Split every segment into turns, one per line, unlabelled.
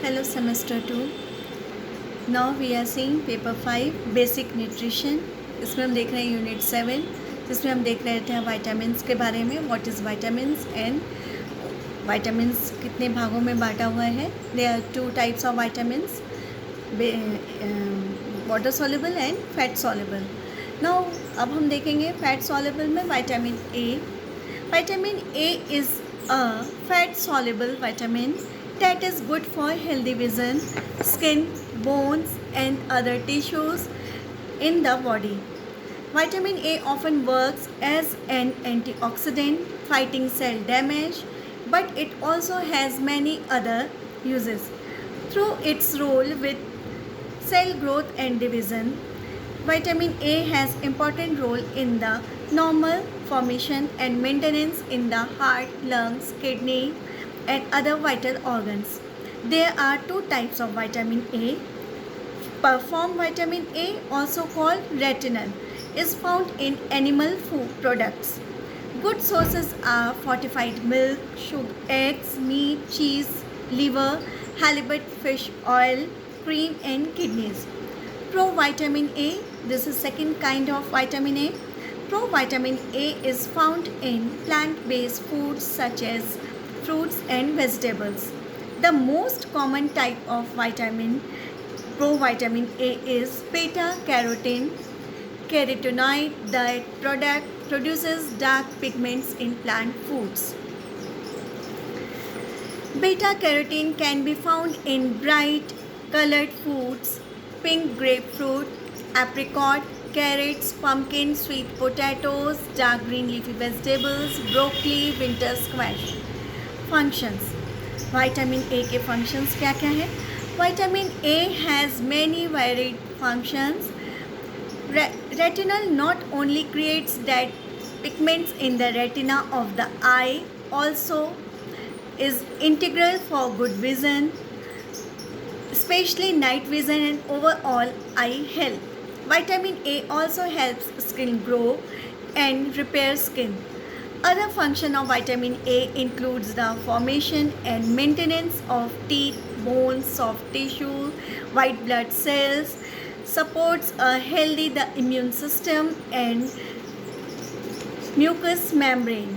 Hello semester 2. Now we are seeing paper 5 basic nutrition. इसमें हम देख रहे हैं यूनिट 7 जिसमें हम देख रहे थे विटामिन्स के बारे में. What is vitamins and vitamins कितने भागों में बांटा हुआ है. There are two types of vitamins, water soluble and fat soluble. Now अब हम देखेंगे फैट सॉल्युबल में vitamin A. Vitamin A is a fat soluble vitamin that is good for healthy vision, skin, bones and other tissues in the body. Vitamin A often works as an antioxidant fighting cell damage, but it also has many other uses. Through its role with cell growth and division, vitamin A has important role in the normal formation and maintenance in the heart, lungs, kidney and other vital organs. There are two types of vitamin A. Perform vitamin A, also called retinol, is found in animal food products. Good sources are fortified milk, sugar, eggs, meat, cheese, liver, halibut fish oil, cream and kidneys. Provitamin A, this is second kind of vitamin A. Provitamin A is found in plant-based foods such as fruits and vegetables. The most common type of provitamin A is beta carotene. Carotenoid that produces dark pigments in plant foods. Beta carotene can be found in bright colored foods, pink grapefruit, apricot, carrots, pumpkin, sweet potatoes, dark green leafy vegetables, broccoli, winter squash. Functions. Vitamin A के functions क्या क्या है. Vitamin A has many varied functions. Retinal not only creates that pigments in the retina of the I, also is integral for good vision, especially night vision and overall eye health. Vitamin A also helps skin grow and repair skin. Other function of vitamin A includes the formation and maintenance of teeth, bones, soft tissue, white blood cells, supports a healthy the immune system and mucous membrane.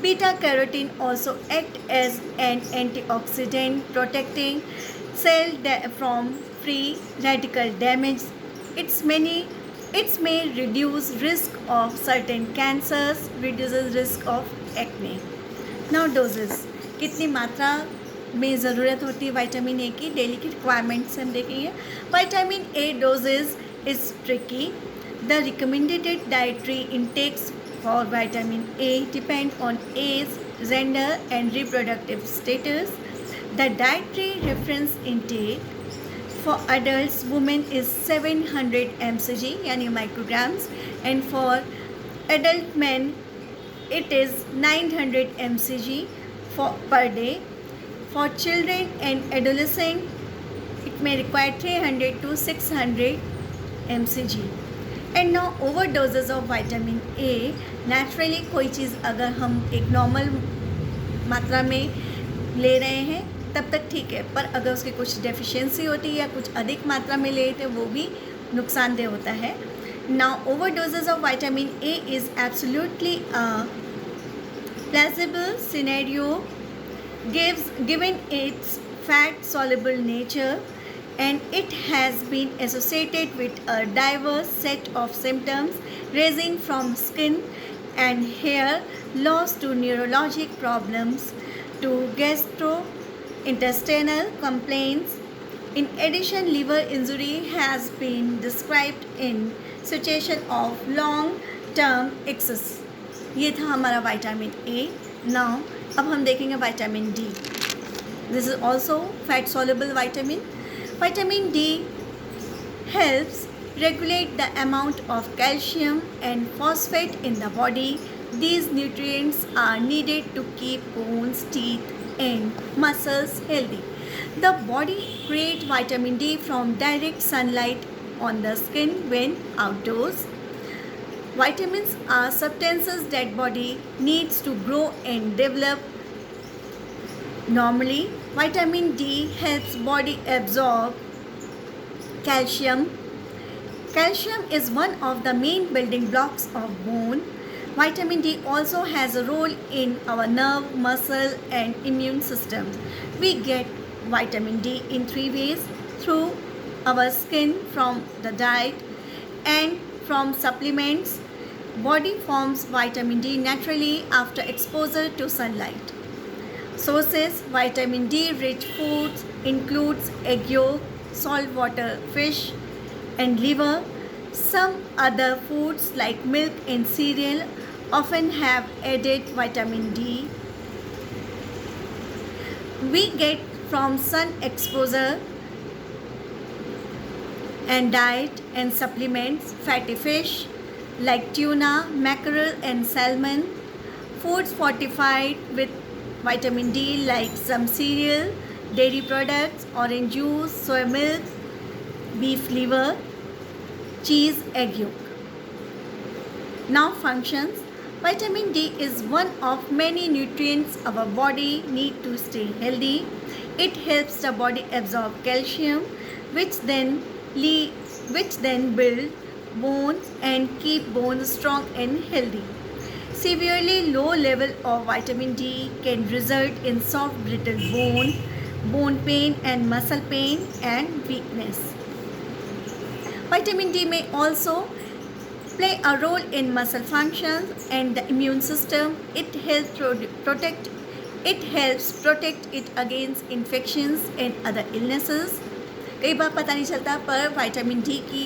Beta carotene also act as an antioxidant protecting cell from free radical damage. It may reduce risk of certain cancers, reduces risk of acne. Now doses. कितनी मात्रा में ज़रूरत होती है vitamin A की, daily की requirements हम देखेंगे. Vitamin A dosages is tricky. The recommended dietary intakes for vitamin A depend on age, gender and reproductive status. The dietary reference intake for adults women is 700 mcg यानी micrograms, and for adult men it is 900 mcg per day. For children and adolescent it may require 300 to 600 mcg. And now overdoses of vitamin A. naturally कोई चीज़ अगर हम एक normal मात्रा में ले रहे हैं तब तक ठीक है, पर अगर उसकी कुछ डेफिशिएंसी होती है या कुछ अधिक मात्रा में ले तो वो भी नुकसानदेह होता है. Now overdoses of vitamin A is absolutely a plausible scenario given its fat soluble nature, and it has been associated with a diverse set of symptoms ranging from skin and hair loss to neurologic problems to gastrointestinal complaints. In addition, liver injury has been described in situation of long-term excess. ये था हमारा vitamin A. Now अब हम देखेंगे vitamin D. This is also fat soluble vitamin. Vitamin D helps regulate the amount of calcium and phosphate in the body. These nutrients are needed to keep bones, teeth and muscles healthy. The body creates vitamin D from direct sunlight on the skin when outdoors. Vitamins are substances that body needs to grow and develop. Normally, Vitamin D helps body absorb calcium. Calcium is one of the main building blocks of bone. Vitamin D also has a role in our nerve, muscle and immune system. We get vitamin D in 3 ways: through our skin, from the diet and from supplements. Body forms vitamin D naturally after exposure to sunlight. Sources: vitamin D rich foods includes egg yolk, saltwater fish and liver. Some other foods like milk and cereal often have added vitamin D. We get from sun exposure and diet and supplements: fatty fish like tuna, mackerel and salmon. Foods fortified with vitamin D like some cereal, dairy products, orange juice, soy milk, beef liver, cheese, egg yolk. Now functions. Vitamin D is one of many nutrients our body need to stay healthy. It helps the body absorb calcium, which then build bones and keep bones strong and healthy. Severely low level of vitamin D can result in soft brittle bone pain and muscle pain and weakness. Vitamin D may also play a role in muscle functions and the immune system. It helps protect it against infections and other illnesses. कई बार पता नहीं चलता, पर vitamin D की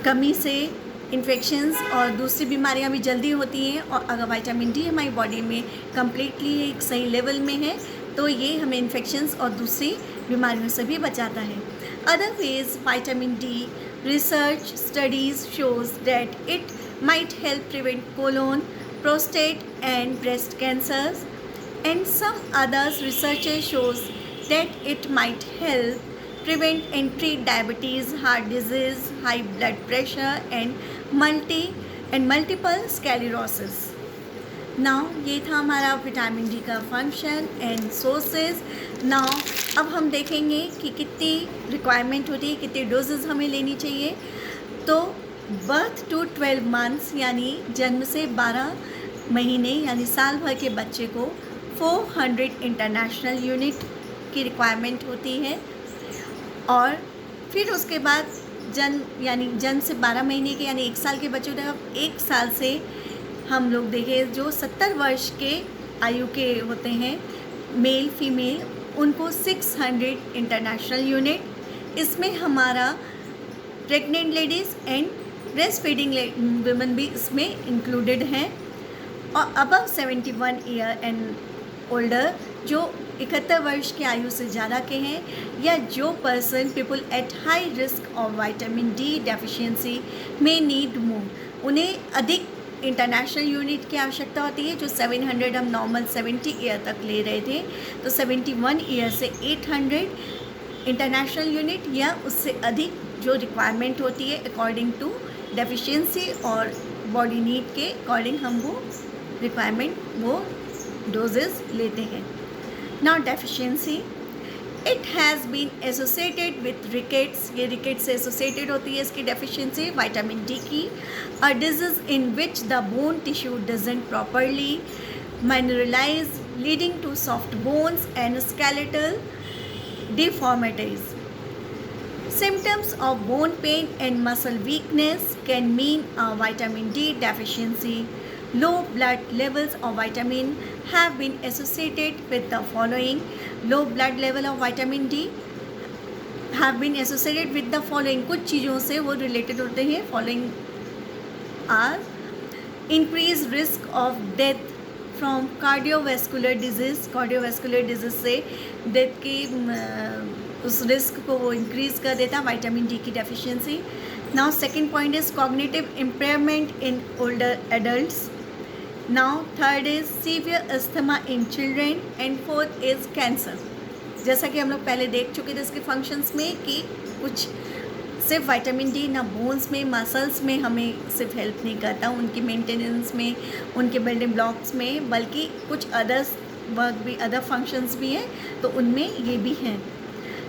कमी से infections और दूसरी बीमारियां भी जल्दी होती हैं, और अगर विटामिन डी हमारी बॉडी में कम्प्लीटली एक सही लेवल में है तो ये हमें इन्फेक्शंस और दूसरी बीमारियों से भी बचाता है. Other ways vitamin D research studies shows that it might help prevent colon, prostate and breast cancers, and some others researches shows that it might help prevent and treat diabetes, heart disease, high blood pressure and multiple sclerosis. Now ये था हमारा vitamin D का function and sources. Now अब हम देखेंगे कि कितनी requirement होती है, कितनी डोजेज़ हमें लेनी चाहिए. तो बर्थ टू 12 मंथ्स यानी जन्म से 12 महीने यानी साल भर के बच्चे को 400 इंटरनेशनल यूनिट की रिक्वायरमेंट होती है. और फिर उसके बाद जन्म से 12 महीने के यानी 1 साल के बच्चों तक, 1 साल से हम लोग देखें जो 70 वर्ष के आयु के होते हैं, मेल फीमेल, उनको 600 इंटरनेशनल यूनिट. इसमें हमारा pregnant ladies and breast feeding women भी इसमें इंक्लूडेड हैं. और अबव 71 ईयर एंड ओल्डर जो 71 वर्ष की आयु से ज़्यादा के हैं, या जो person people at high risk of vitamin D deficiency में नीड मोर, उन्हें अधिक इंटरनेशनल यूनिट की आवश्यकता होती है. जो 700 हम नॉर्मल 70 ईयर तक ले रहे थे, तो 71 ईयर से 800 इंटरनेशनल यूनिट या उससे अधिक जो रिक्वायरमेंट होती है अकॉर्डिंग टू डेफिशिएंसी और बॉडी नीड के अकॉर्डिंग हम वो रिक्वायरमेंट वो डोजेस लेते हैं. Now deficiency, it has been associated with rickets. ये रिकेट्स से एसोसिएटेड होती है इसकी डेफिशिएंसी विटामिन डी की. A disease in which the bone tissue doesn't properly mineralize, leading to soft bones and skeletal deformities. Symptoms of bone pain and muscle weakness can mean a vitamin D deficiency. Low blood levels of vitamin have been associated with the following. Low blood level of vitamin D have been associated with the following. कुछ चीज़ों से वो related होते हैं. Following are increased risk of death from cardiovascular disease. Cardiovascular disease से death की उस risk को वो इंक्रीज़ कर देता विटामिन डी की deficiency. Now second point is cognitive impairment in older adults. Now third is severe asthma in children and fourth is cancer. जैसा कि हम लोग पहले देख चुके थे इसके फंक्शंस में कि कुछ सिर्फ विटामिन डी ना बोन्स में, मसल्स में हमें सिर्फ हेल्प नहीं करता उनकी मेंटेनेंस में, उनके बिल्डिंग ब्लॉक्स में, बल्कि कुछ अदर्स वर्क भी, अदर फंक्शंस भी हैं, तो उनमें ये भी हैं.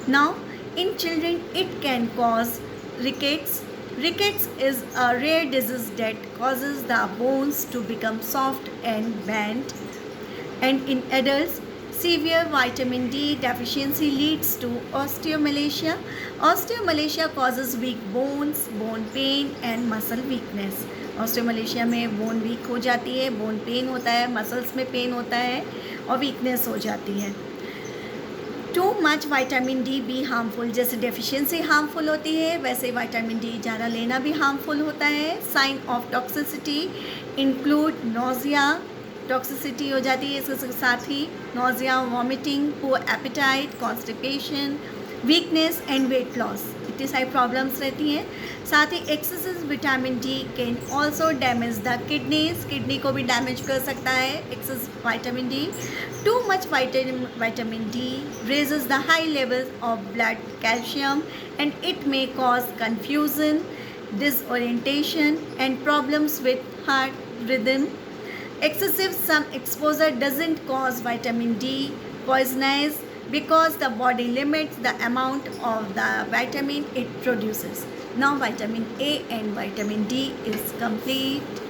Now in children it can cause rickets. Rickets is a rare disease that causes the bones to become soft and bent. And in adults, severe vitamin D deficiency leads to osteomalacia. Osteomalacia causes weak bones, bone pain and muscle weakness. Osteomalacia में bone week हो जाती है, bone pen होता है, muscles में pen होता है और वीकनेस हो जाती है. टू मच विटामिन डी भी हार्मफुल. जैसे डेफिशिएंसी हार्मफुल होती है, वैसे विटामिन डी ज़्यादा लेना भी हार्मफुल होता है. Sign of toxicity include nausea, toxicity हो जाती है इसके साथ ही, nausea, vomiting, poor appetite, constipation, weakness and weight loss, इतनी सारी प्रॉब्लम्स रहती हैं. साथ ही excessive vitamin D can also damage the kidneys, kidney को भी डैमेज कर सकता है excessive vitamin D. Too much vitamin D raises the high levels of blood calcium and it may cause confusion, disorientation and problems with heart rhythm. Excessive sun exposure doesn't cause vitamin D poisonous because the body limits the amount of the vitamin it produces. Now vitamin A and vitamin D is complete.